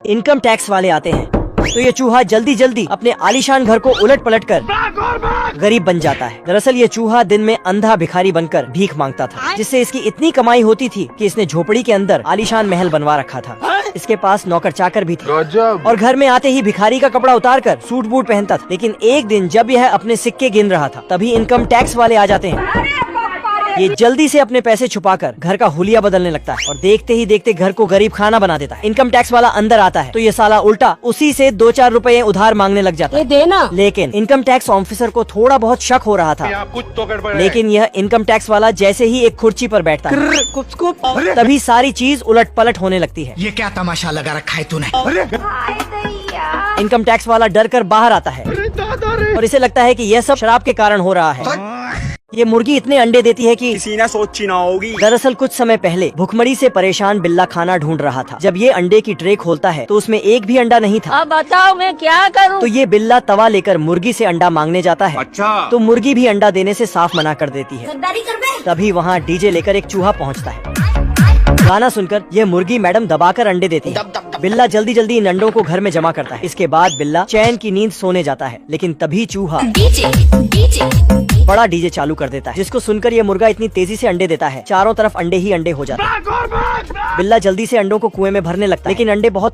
Income tax वाले आते हैं तो ये चूहा जल्दी जल्दी अपने आलीशान घर को उलट पलट कर गरीब बन जाता है। दरअसल ये चूहा दिन में अंधा भिखारी बनकर भीख मांगता था, जिससे इसकी इतनी कमाई होती थी कि इसने झोपड़ी के अंदर आलीशान महल बनवा रखा था। इसके पास नौकर चाकर भी थे और घर में आते ही भिखारी का कपड़ा उतार कर सूट बूट पहनता था। लेकिन एक दिन जब यह अपने सिक्के गिन रहा था तभी इनकम टैक्स वाले आ जाते हैं। ये जल्दी से अपने पैसे छुपाकर घर का हुलिया बदलने लगता है और देखते ही देखते घर को गरीब खाना बना देता है। इनकम टैक्स वाला अंदर आता है तो ये साला उल्टा उसी से 2-4 रुपए उधार मांगने लग जाता है। देना। लेकिन इनकम टैक्स ऑफिसर को थोड़ा बहुत शक हो रहा था, कुछ तो गड़बड़ है। लेकिन यह इनकम टैक्स वाला जैसे ही एक कुर्सी पर बैठता है तभी सारी चीज उलट पलट होने लगती है। ये क्या तमाशा लगा रखा है तूने? इनकम टैक्स वाला डर कर बाहर आता है और इसे लगता है कि यह सब शराब के कारण हो रहा है। ये मुर्गी इतने अंडे देती है कि किसी ने सोची ना होगी। दरअसल कुछ समय पहले भुखमरी से परेशान बिल्ला खाना ढूंढ रहा था। जब ये अंडे की ट्रे खोलता है तो उसमें एक भी अंडा नहीं था। अब बताओ मैं क्या करूं? तो ये बिल्ला तवा लेकर मुर्गी से अंडा मांगने जाता है। अच्छा। तो मुर्गी भी अंडा देने से साफ मना कर देती है। तभी वहाँ डीजे लेकर एक चूहा पहुँचता है। गाना सुनकर ये मुर्गी मैडम दबाकर अंडे देती है। बिल्ला जल्दी जल्दी इन अंडों को घर में जमा करता है। इसके बाद बिल्ला चैन की नींद सोने जाता है, लेकिन तभी चूहा बड़ा डीजे चालू कर देता है, जिसको सुनकर ये मुर्गा इतनी तेजी से अंडे देता है चारों तरफ अंडे ही अंडे हो जाते हैं। बिल्ला जल्दी से अंडों को कुएं में भरने लगता है, लेकिन अंडे बहुत